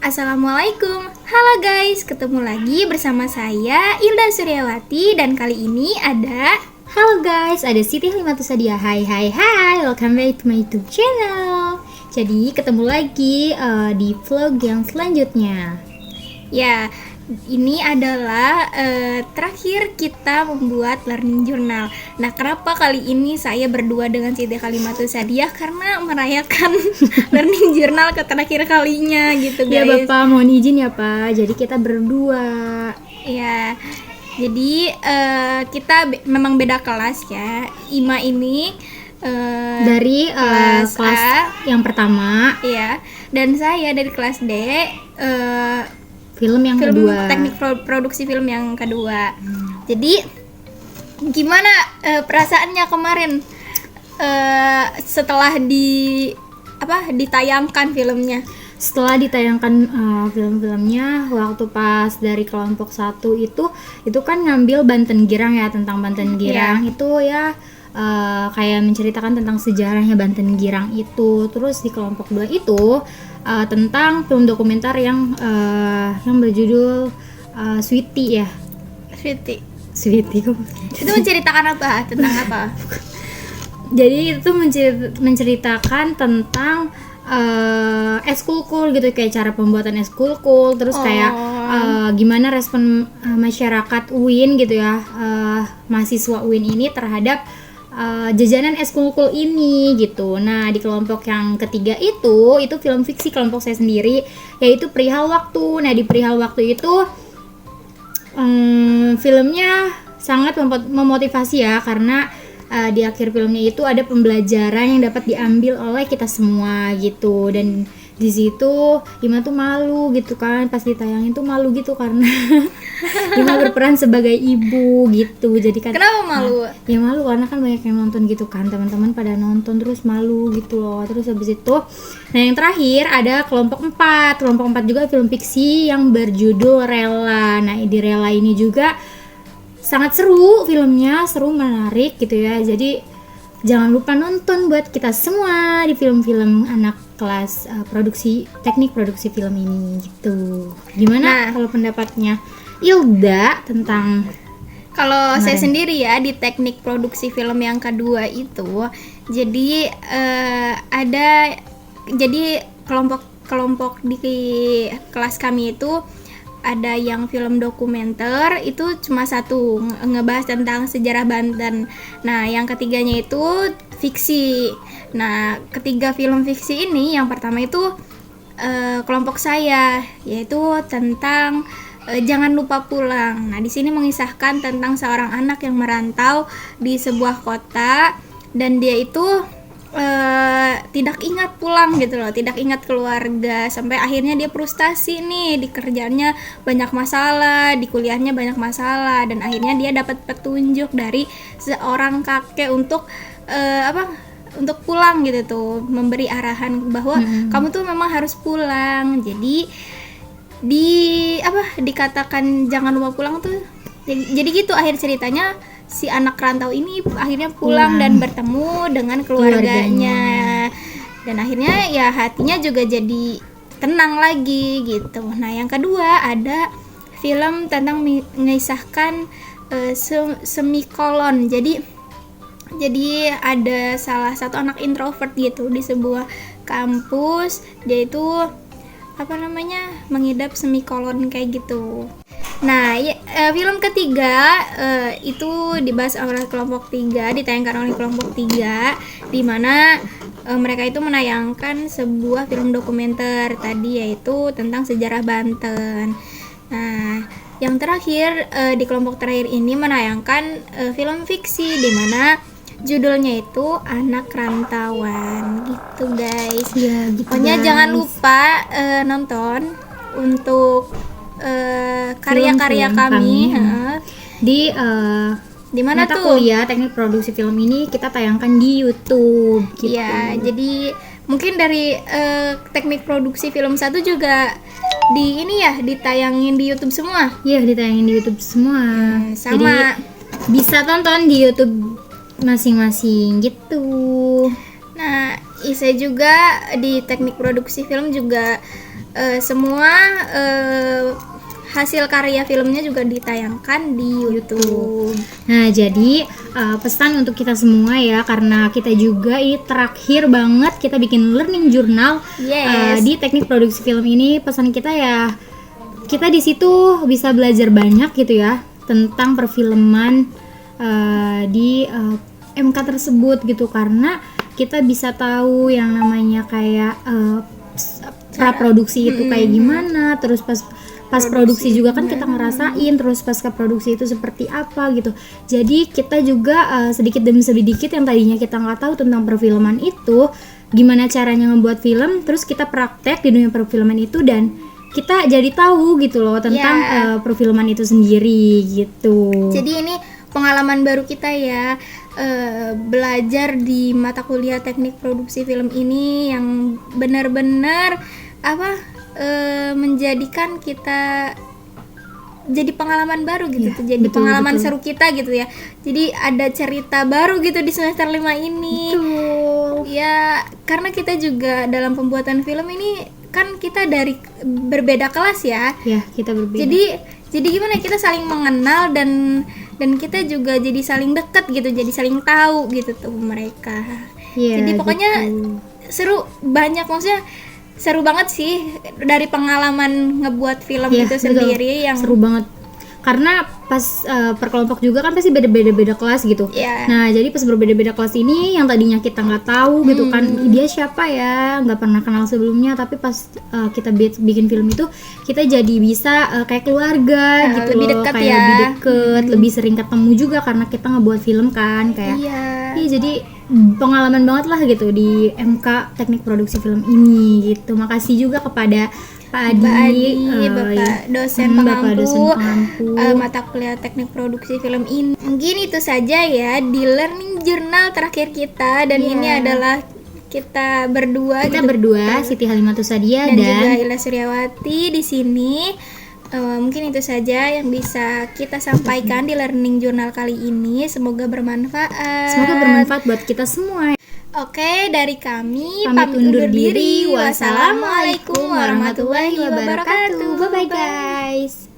Assalamualaikum, halo guys, ketemu lagi bersama saya Ilda Suryawati dan kali ini ada Halo guys, ada Siti Halimatussadia. Hai, welcome back to my YouTube channel. Jadi ketemu lagi di vlog yang selanjutnya. ya. Ini adalah terakhir kita membuat learning journal. Nah, kenapa kali ini saya berdua dengan Siti Halimatussadia? Karena merayakan learning journal ke terakhir kalinya gitu Ya guys. Bapak, mohon izin ya Pak. Jadi kita berdua. Ya, jadi kita memang beda kelas ya. Ima ini Dari kelas A, yang pertama, ya, dan saya dari kelas D, film yang film kedua. teknik produksi film yang kedua. Jadi gimana perasaannya kemarin setelah ditayangkan filmnya? Setelah ditayangkan film-filmnya, waktu pas dari kelompok 1 itu kan ngambil Banten Girang ya, tentang Banten Girang. Itu ya kayak menceritakan tentang sejarahnya Banten Girang itu. Terus di kelompok 2 itu tentang film dokumenter yang berjudul Sweetie ya. Sweetie kok. Itu menceritakan apa? Tentang apa? Jadi itu menceritakan tentang eskulkul gitu, kayak cara pembuatan eskulkul, terus kayak gimana respon masyarakat UIN gitu ya, mahasiswa UIN ini terhadap jajanan eskulkul ini gitu. Nah, di kelompok yang ketiga itu film fiksi kelompok saya sendiri, yaitu Perihal Waktu. Nah, di Perihal Waktu itu filmnya sangat memotivasi ya, karena di akhir filmnya itu ada pembelajaran yang dapat diambil oleh kita semua gitu. Dan di situ Ima tuh malu gitu kan, pas ditayangin tuh malu gitu karena Ima berperan sebagai ibu gitu. Jadi kan Kenapa malu? Ya malu karena kan banyak yang nonton gitu kan, teman-teman pada nonton terus malu gitu loh. Terus habis itu, nah yang terakhir ada kelompok 4 juga film fiksi yang berjudul Rela. Nah di Rela ini juga sangat seru filmnya, seru, menarik gitu ya. Jadi jangan lupa nonton buat kita semua di film-film anak kelas teknik produksi film ini gitu. Gimana kalau pendapatnya Ilda tentang? Kalau saya sendiri ya di teknik produksi film yang kedua itu, jadi kelompok di kelas kami itu ada yang film dokumenter, itu cuma satu, ngebahas tentang sejarah Banten. Nah, yang ketiganya itu fiksi. Nah, ketiga film fiksi ini, yang pertama itu kelompok saya, yaitu tentang Jangan Lupa Pulang. Nah, di sini mengisahkan tentang seorang anak yang merantau di sebuah kota dan dia itu tidak ingat pulang gitu loh, tidak ingat keluarga, sampai akhirnya dia frustasi nih, di kerjaannya banyak masalah, di kuliahnya banyak masalah, dan akhirnya dia dapat petunjuk dari seorang kakek untuk untuk pulang gitu tuh, memberi arahan bahwa kamu tuh memang harus pulang. Jadi dikatakan jangan lupa pulang tuh. Jadi gitu akhir ceritanya, si anak rantau ini akhirnya pulang dan bertemu dengan keluarganya. Dan akhirnya ya hatinya juga jadi tenang lagi gitu. Nah, yang kedua ada film tentang mengisahkan semikolon. Jadi ada salah satu anak introvert gitu di sebuah kampus, dia itu mengidap semikolon kayak gitu. Nah, film ketiga itu dibahas oleh kelompok 3, ditayangkan oleh kelompok 3, di mana mereka itu menayangkan sebuah film dokumenter tadi, yaitu tentang sejarah Banten. Nah, yang terakhir di kelompok terakhir ini menayangkan film fiksi, di mana judulnya itu Anak Rantauan gitu guys. Ya, gitu Pokoknya guys. jangan lupa nonton untuk karya-karya kami. Di mana mata tuh? kuliah teknik produksi film ini kita tayangkan di YouTube gitu. Ya, jadi mungkin dari teknik produksi film 1 juga ditayangin di YouTube semua. Iya, ditayangin di YouTube semua. Sama. Jadi bisa tonton di YouTube masing-masing gitu. Nah, Saya juga di teknik produksi film juga semua hasil karya filmnya juga ditayangkan di YouTube. Nah, jadi pesan untuk kita semua ya, karena kita juga ini terakhir banget kita bikin learning journal di teknik produksi film ini. Pesan kita ya, kita di situ bisa belajar banyak gitu ya tentang perfilman di MK tersebut gitu, karena kita bisa tahu yang namanya kayak praproduksi itu kayak gimana, terus pas produksi juga kan kita ngerasain, terus pasca produksi itu seperti apa gitu. Jadi kita juga sedikit demi sedikit yang tadinya kita nggak tahu tentang perfilman itu, gimana caranya membuat film, terus kita praktek di dunia perfilman itu dan kita jadi tahu gitu loh tentang perfilman itu sendiri gitu. Jadi ini pengalaman baru kita ya, belajar di mata kuliah teknik produksi film ini yang benar-benar menjadikan kita jadi pengalaman baru gitu, jadi pengalaman seru kita gitu ya. Jadi ada cerita baru gitu di semester 5 ini. Betul. Ya, karena kita juga dalam pembuatan film ini kan kita dari berbeda kelas ya. Ya, kita berbeda. Jadi gimana kita saling mengenal dan kita juga jadi saling dekat gitu, jadi saling tahu gitu tuh mereka. Ya, jadi pokoknya seru banyak, maksudnya seru banget sih dari pengalaman ngebuat film itu sendiri yang seru banget. Karena pas per kelompok juga kan pasti beda-beda kelas gitu. Nah, jadi pas berbeda-beda kelas ini yang tadinya kita nggak tahu gitu kan, dia siapa ya, nggak pernah kenal sebelumnya, tapi pas kita bikin film itu kita jadi bisa kayak keluarga gitu lebih loh, dekat kayak lebih deket, lebih sering ketemu juga karena kita ngebuat film kan kayak. Iya, jadi pengalaman banget lah gitu di MK Teknik Produksi Film ini gitu. Makasih juga kepada Pak Adi, Bapak dosen pengampu mata kuliah teknik produksi film ini. Mungkin itu saja ya di learning journal terakhir kita, dan ini adalah kita berdua Siti Halimatus Sadia dan juga Ila Suryawati di sini. Mungkin itu saja yang bisa kita sampaikan di learning journal kali ini. Semoga bermanfaat. Semoga bermanfaat buat kita semua. Oke, dari kami pamit undur diri. Wassalamualaikum warahmatullahi wabarakatuh. Bye bye guys.